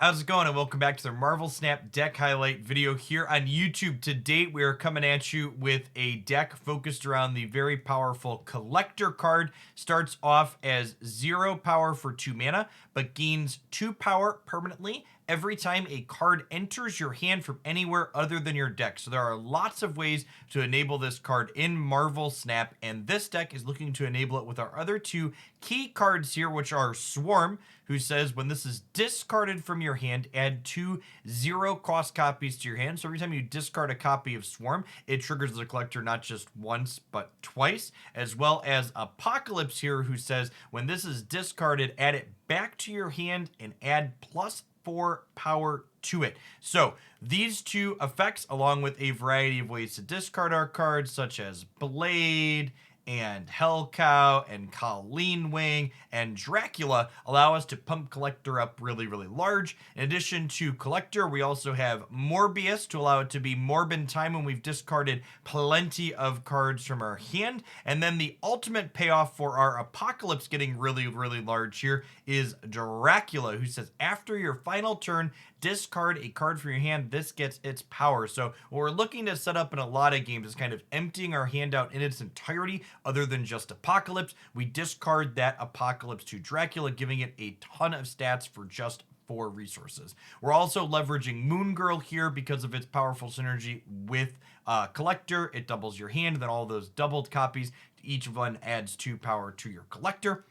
How's it going, and welcome back to the Marvel Snap deck highlight video here on YouTube. To date, we are coming at you with a deck focused around the very powerful Collector card. Starts off as 0 power for 2 mana, but gains 2 power permanently every time a card enters your hand from anywhere other than your deck. So there are lots of ways to enable this card in Marvel Snap, and this deck is looking to enable it with our other two key cards here, which are Swarm, who says when this is discarded from your hand, add 2 0-cost copies to your hand. So every time you discard a copy of Swarm, it triggers the collector not just once, but twice. As well as Apocalypse here, who says when this is discarded, add it back to your hand and add +4 power to it. So these two effects, along with a variety of ways to discard our cards, such as Blade and Hellcow and Colleen Wing and Dracula, allow us to pump Collector up really large. In addition to Collector, we also have Morbius to allow it to be Morb in time when we've discarded plenty of cards from our hand. And then the ultimate payoff for our Apocalypse getting really large here is Dracula, who says after your final turn, discard a card from your hand. This gets its power. So what we're looking to set up in a lot of games is kind of emptying our hand out in its entirety other than just Apocalypse. We discard that Apocalypse to Dracula, giving it a ton of stats for just 4 resources. We're also leveraging Moon Girl here because of its powerful synergy with Collector. It doubles your hand, then all those doubled copies, each one adds 2 power to your Collector.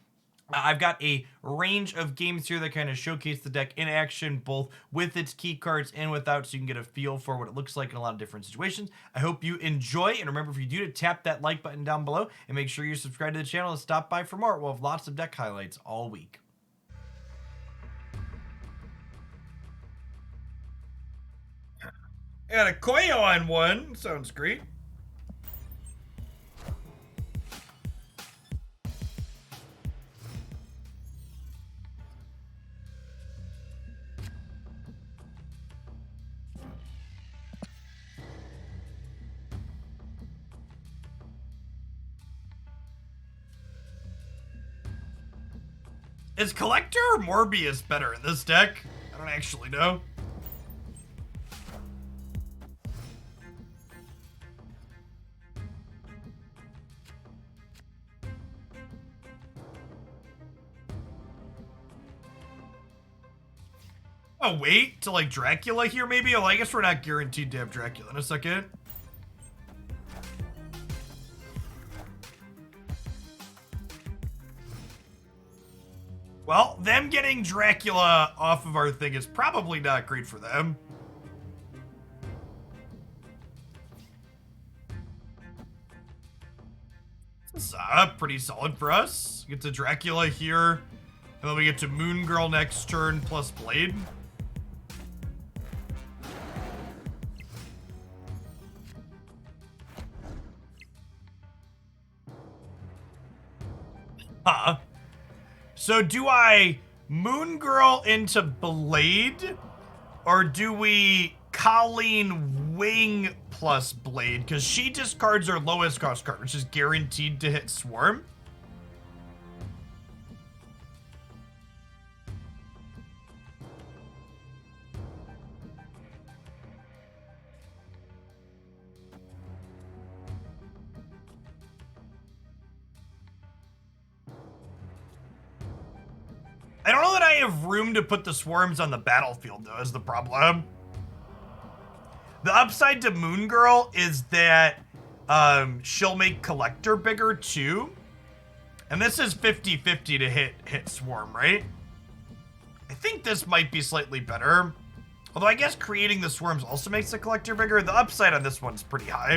I've got a range of games here that kind of showcase the deck in action, both with its key cards and without, so you can get a feel for what it looks like in a lot of different situations. I hope you enjoy, and remember, if you do, to tap that like button down below, and make sure you're subscribed to the channel and stop by for more. We'll have lots of deck highlights all week. Got a Koyo on one. Sounds great. Is Collector or Morbius better in this deck? I don't actually know. Oh, wait to like Dracula here, maybe? Oh, I guess we're not guaranteed to have Dracula in a second. Well, them getting Dracula off of our thing is probably not great for them. This is pretty solid for us. Get to Dracula here, and then we get to Moon Girl next turn plus Blade. So do I Moon Girl into Blade, or do we Colleen Wing plus Blade? Because she discards her lowest cost card, which is guaranteed to hit Swarm. I don't know that I have room to put the Swarms on the battlefield, though, is the problem. The upside to Moon Girl is that she'll make Collector bigger, too. And this is 50-50 to hit Swarm, right? I think this might be slightly better. Although I guess creating the Swarms also makes the Collector bigger. The upside on this one's pretty high.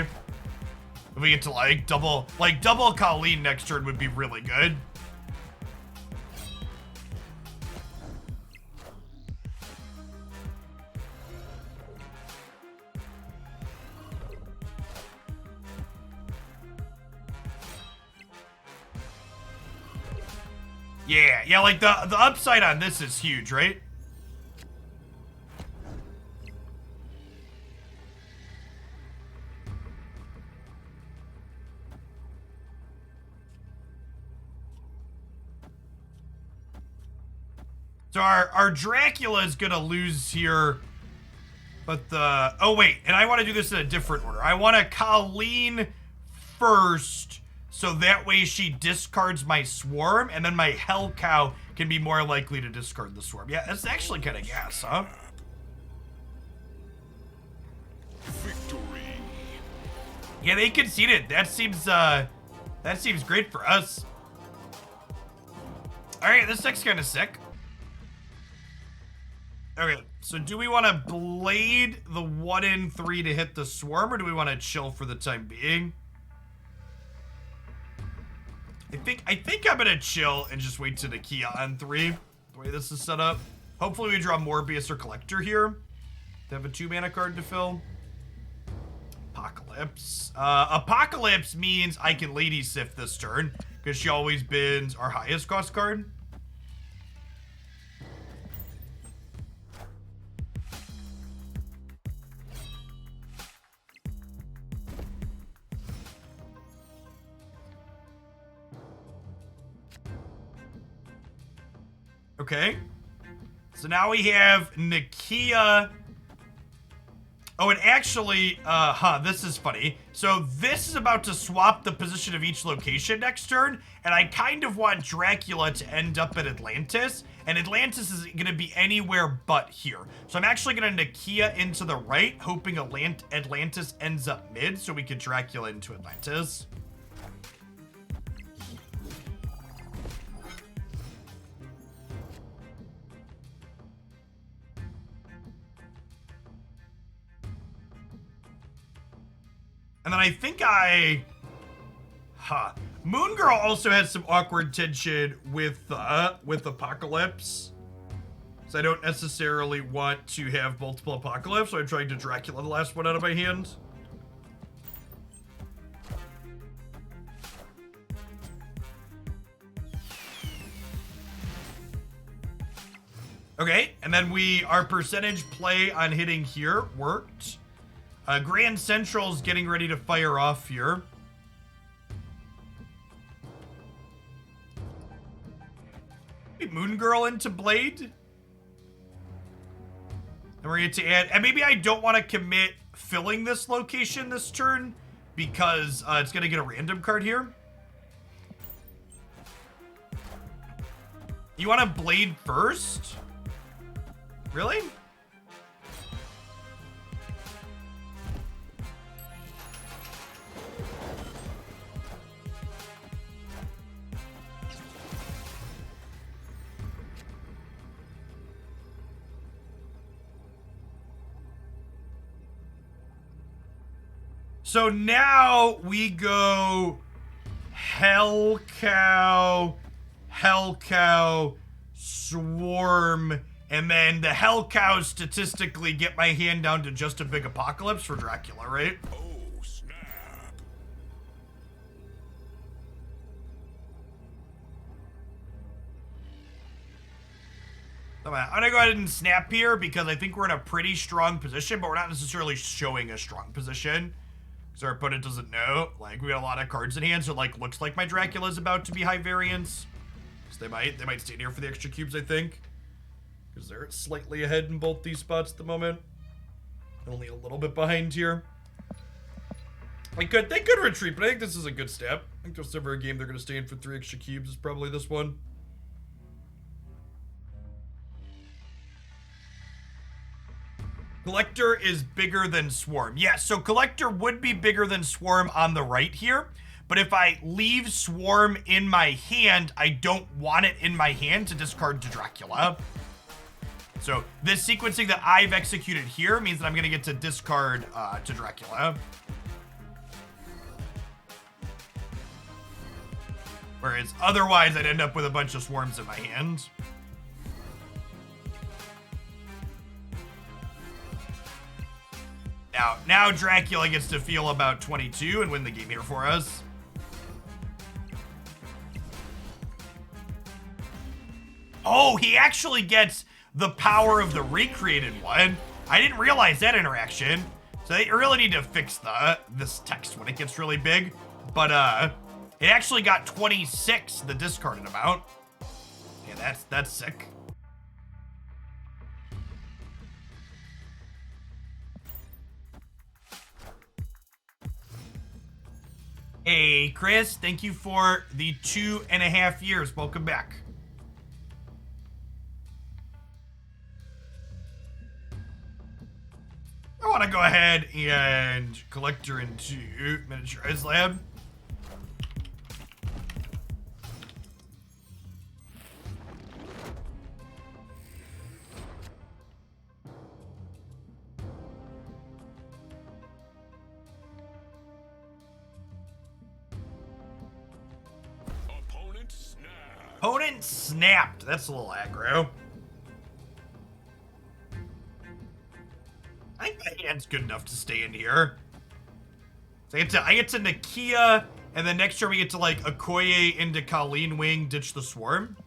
If we get to, like, double Colleen next turn would be really good. Yeah, like the upside on this is huge, right? So our Dracula is gonna lose here, but oh wait, and I want to do this in a different order. I want to Colleen first, so that way she discards my swarm, and then my Hell Cow can be more likely to discard the swarm. Yeah, that's actually kind of gas, huh? Victory. Yeah, they conceded. That seems great for us. All right, this deck's kind of sick. Okay, so do we want to blade the 1 in 3 to hit the swarm, or do we want to chill for the time being? I think I'm gonna chill and just wait to Nakia on 3, the way this is set up. Hopefully we draw Morbius or Collector here to have a 2-mana card to fill. Apocalypse. Apocalypse means I can Lady Sif this turn, because she always bins our highest cost card. Okay. So now we have Nakia. Oh, and actually, this is funny. So this is about to swap the position of each location next turn, and I kind of want Dracula to end up at Atlantis, and Atlantis is going to be anywhere but here. So I'm actually going to Nakia into the right, hoping Atlantis ends up mid, so we can Dracula into Atlantis. And then I think Moon Girl also has some awkward tension with Apocalypse. So I don't necessarily want to have multiple Apocalypse, so I'm trying to Dracula the last one out of my hand. Okay, and then our percentage play on hitting here worked. Grand Central's getting ready to fire off here. Maybe Moon Girl into Blade. And we're going to add, and maybe I don't want to commit filling this location this turn because it's going to get a random card here. You want to Blade first? Really? So now we go Hell Cow, Swarm, and then the Hell Cows statistically get my hand down to just a big Apocalypse for Dracula, right? Oh, snap. I'm gonna go ahead and snap here because I think we're in a pretty strong position, but we're not necessarily showing a strong position. Because our opponent doesn't know. Like, we got a lot of cards in hand, so like looks like my Dracula's about to be high variance. So they might stay here for the extra cubes, I think. Because they're slightly ahead in both these spots at the moment. Only a little bit behind here. They could retreat, but I think this is a good step. I think there's never a game they're gonna stay in for 3 extra cubes is probably this one. Collector is bigger than Swarm. Yeah, so Collector would be bigger than Swarm on the right here. But if I leave Swarm in my hand, I don't want it in my hand to discard to Dracula. So this sequencing that I've executed here means that I'm going to get to discard to Dracula. Whereas otherwise, I'd end up with a bunch of Swarms in my hand. Now Dracula gets to feel about 22 and win the game here for us. Oh, he actually gets the power of the recreated one. I didn't realize that interaction. So they really need to fix this text when it gets really big. But it actually got 26, the discarded amount. Yeah, that's sick. Hey, Chris, thank you for the 2.5 years. Welcome back. I want to go ahead and collector into miniaturized lab. Opponent snap. Opponent snapped. That's a little aggro. I think my hand's good enough to stay in here. So I get to Nakia, and then next turn we get to like Okoye into Colleen Wing, ditch the swarm.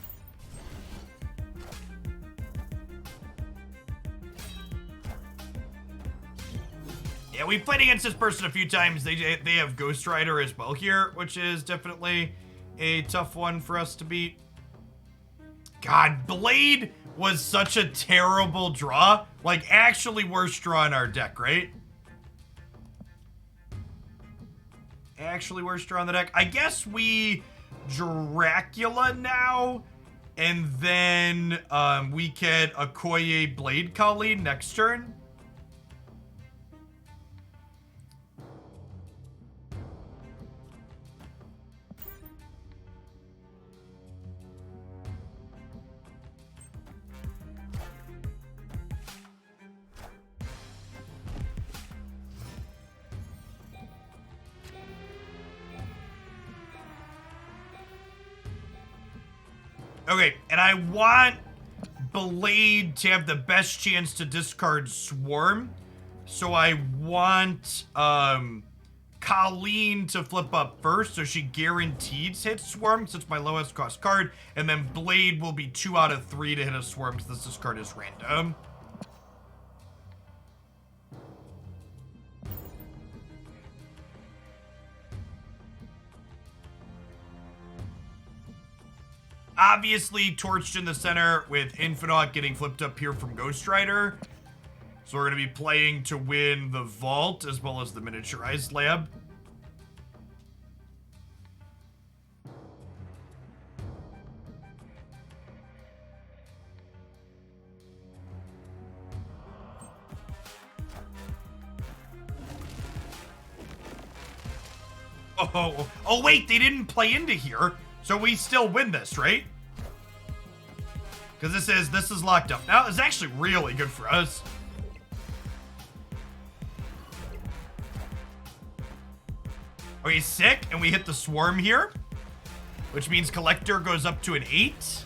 Yeah, we've played against this person a few times. They have Ghost Rider as well here, which is definitely a tough one for us to beat. God, Blade was such a terrible draw. Like, actually worst draw in our deck, right? Actually worst draw in the deck. I guess we Dracula now, and then we get Okoye Blade Colleen next turn. Okay, and I want Blade to have the best chance to discard Swarm. So I want Colleen to flip up first, so she guarantees hit Swarm, since it's my lowest cost card. And then Blade will be 2 out of 3 to hit a Swarm, since this card is random. Obviously, torched in the center with Infinaut getting flipped up here from Ghost Rider. So we're going to be playing to win the Vault as well as the miniaturized lab. Oh, wait, they didn't play into here. So we still win this, right? Because this is locked up. Now, it's actually really good for us. Okay, sick, and we hit the Swarm here, which means Collector goes up to an 8.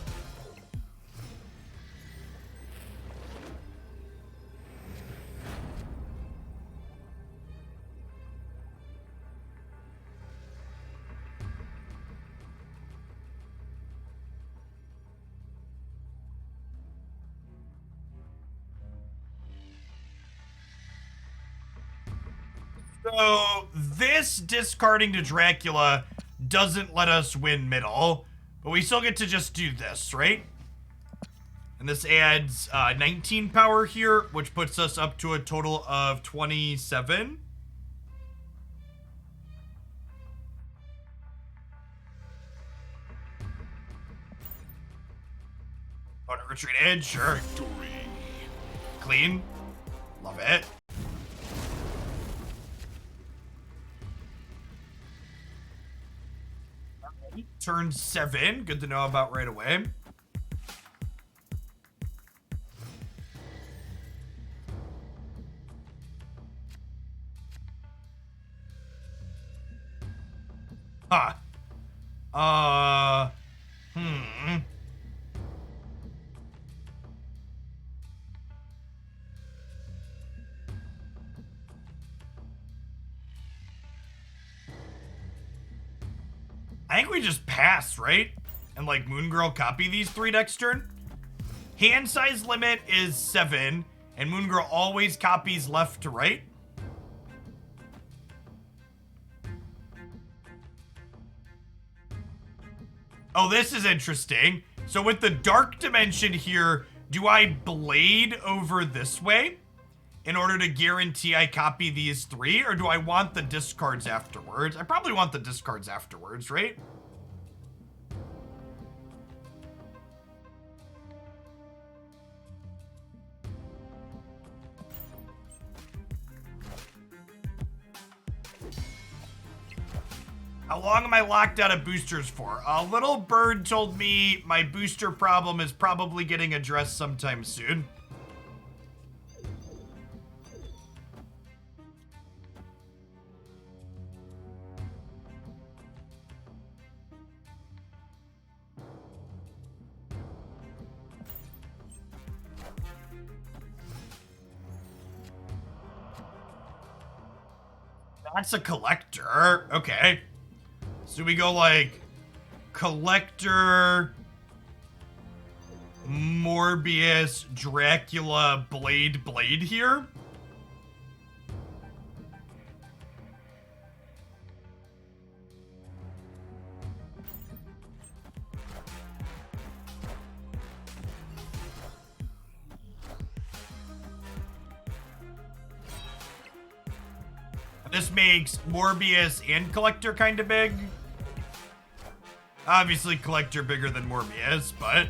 So this discarding to Dracula doesn't let us win middle, but we still get to just do this, right? And this adds 19 power here, which puts us up to a total of 27. Oh, to retreat edge, sure. Victory. Clean. Love it. Turn 7. Good to know about right away. Huh. I think we just pass, right? And like Moon Girl copy these 3 next turn. Hand size limit is 7, and Moon Girl always copies left to right. Oh, this is interesting. So with the Dark Dimension here, do I Blade over this way? in order to guarantee I copy these 3, or do I want the discards afterwards? I probably want the discards afterwards, right? How long am I locked out of boosters for? A little bird told me my booster problem is probably getting addressed sometime soon. That's a collector. Okay. So we go like collector, Morbius, Dracula, Blade here. This makes Morbius and Collector kind of big. Obviously, Collector bigger than Morbius, but...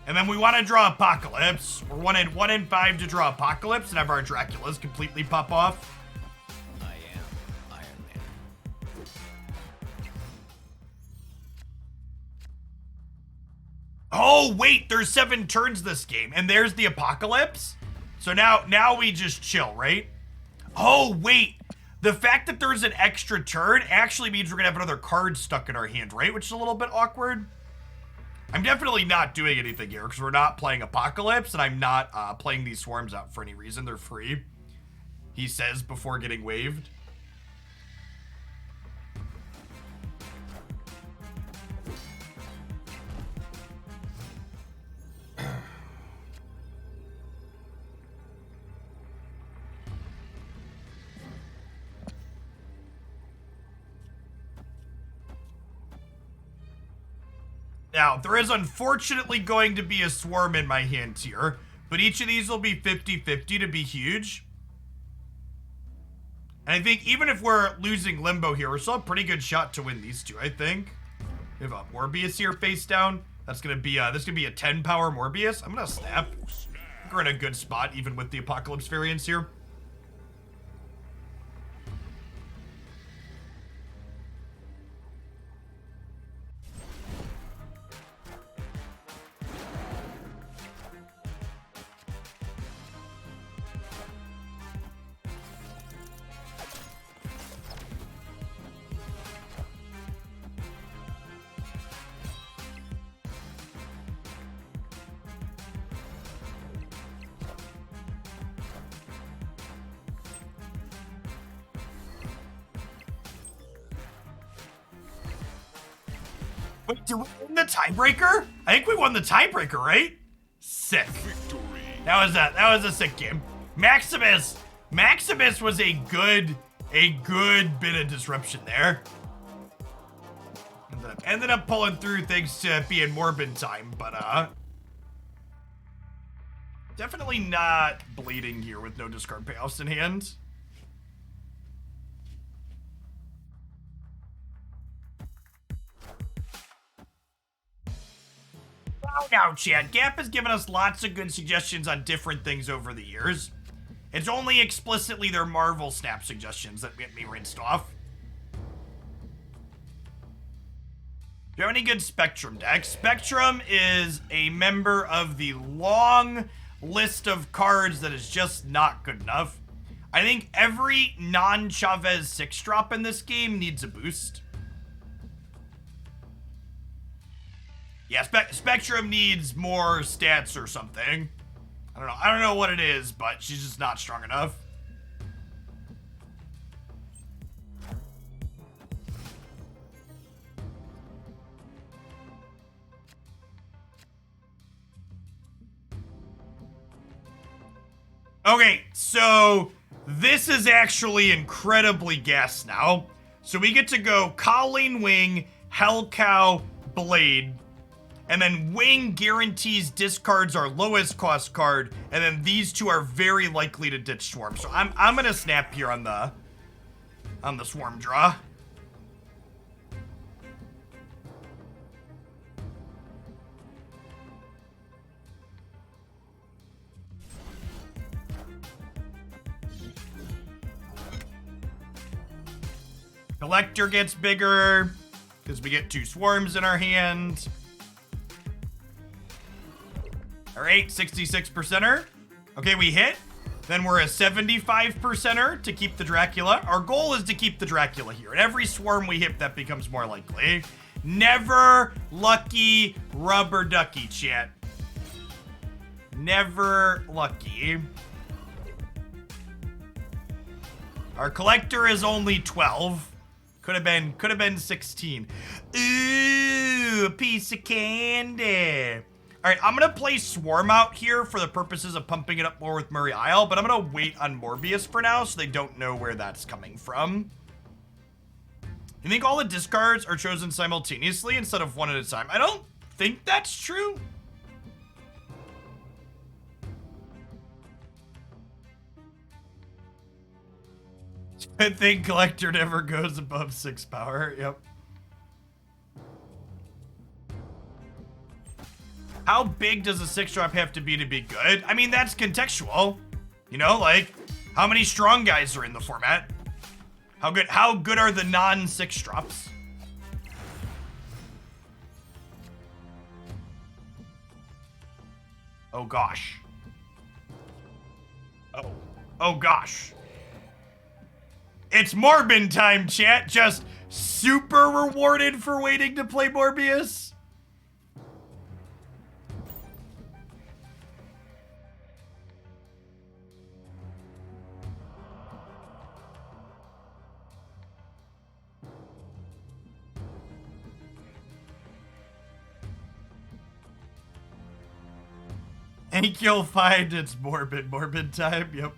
And then we want to draw Apocalypse. We're 1 in 5 to draw Apocalypse and have our Draculas completely pop off. I am Iron Man. Oh, wait, there's 7 turns this game, and there's the Apocalypse? So now we just chill, right? Oh, wait. The fact that there's an extra turn actually means we're going to have another card stuck in our hand, right? Which is a little bit awkward. I'm definitely not doing anything here because we're not playing Apocalypse, and I'm not playing these swarms out for any reason. They're free, he says before getting waived. Now, there is unfortunately going to be a swarm in my hand here, but each of these will be 50-50 to be huge. And I think even if we're losing Limbo here, we're still a pretty good shot to win these two, I think. We have a Morbius here face down. That's gonna be this gonna be a 10 power Morbius. I'm gonna snap. I think we're in a good spot even with the Apocalypse variants here. Wait, did we win the tiebreaker? I think we won the tiebreaker, right? Sick. Victory. That was a sick game. Maximus was a good bit of disruption there. Ended up pulling through thanks to being Morbid time, but definitely not bleeding here with no discard payoffs in hand. Now, chat, Gap has given us lots of good suggestions on different things over the years. It's only explicitly their Marvel Snap suggestions that get me rinsed off. Do you have any good Spectrum decks? Spectrum is a member of the long list of cards that is just not good enough. I think every non-Chavez 6-drop in this game needs a boost. Yeah, Spectrum needs more stats or something. I don't know what it is, but she's just not strong enough. Okay, so this is actually incredibly gas now. So we get to go Colleen Wing, Hellcow, Blade. And then Wing guarantees discards our lowest cost card, and then these two are very likely to ditch Swarm. So I'm gonna snap here on the Swarm draw. Collector gets bigger because we get 2 Swarms in our hand. All right, 66%er. Okay, we hit. Then we're a 75%er to keep the Dracula. Our goal is to keep the Dracula here. And every Swarm we hit, that becomes more likely. Never lucky rubber ducky, chat. Never lucky. Our collector is only 12. Could have been 16. Ooh, a piece of candy. All right, I'm gonna play Swarm out here for the purposes of pumping it up more with Murray Isle, but I'm gonna wait on Morbius for now so they don't know where that's coming from. You think all the discards are chosen simultaneously instead of one at a time? I don't think that's true. I think collector never goes above 6 power. Yep. How big does a 6-drop have to be good? I mean, that's contextual. You know, like, how many strong guys are in the format? How good are the non-6 drops? Oh gosh. Oh gosh. It's Morbin time, chat. Just super rewarded for waiting to play Morbius. I think you'll find it's morbid time. Yep.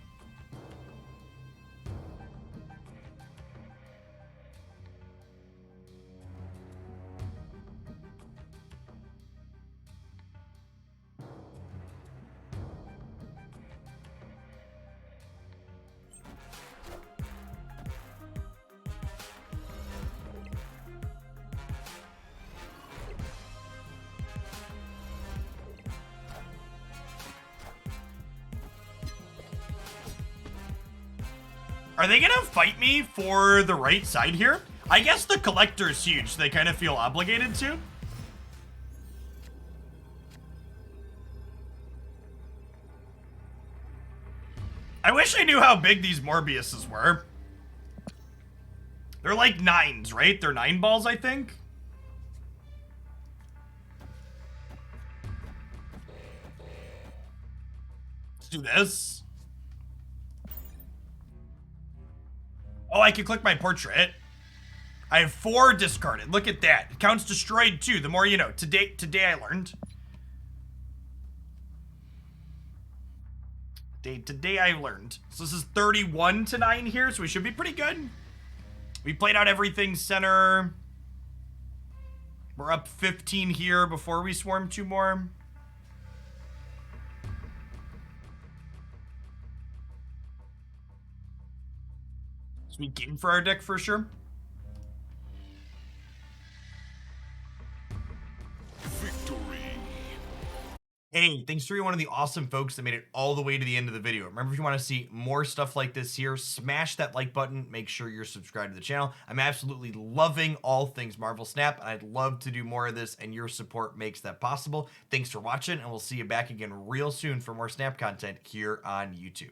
Are they gonna fight me for the right side here? I guess the collector is huge, so they kind of feel obligated to. I wish I knew how big these Morbiuses were. They're like 9s, right? They're 9 balls, I think. Let's do this. Oh, I can click my portrait. I have 4 discarded. Look at that. It counts destroyed too. The more you know. Today I learned. Today I learned. So this is 31 to 9 here, so we should be pretty good. We played out everything center. We're up 15 here before we swarm 2 more. Sweet game for our deck for sure. Victory. Hey, thanks to one of the awesome folks that made it all the way to the end of the video. Remember, if you want to see more stuff like this here, smash that like button. Make sure you're subscribed to the channel. I'm absolutely loving all things Marvel Snap, and I'd love to do more of this, and your support makes that possible. Thanks for watching, and we'll see you back again real soon for more Snap content here on YouTube.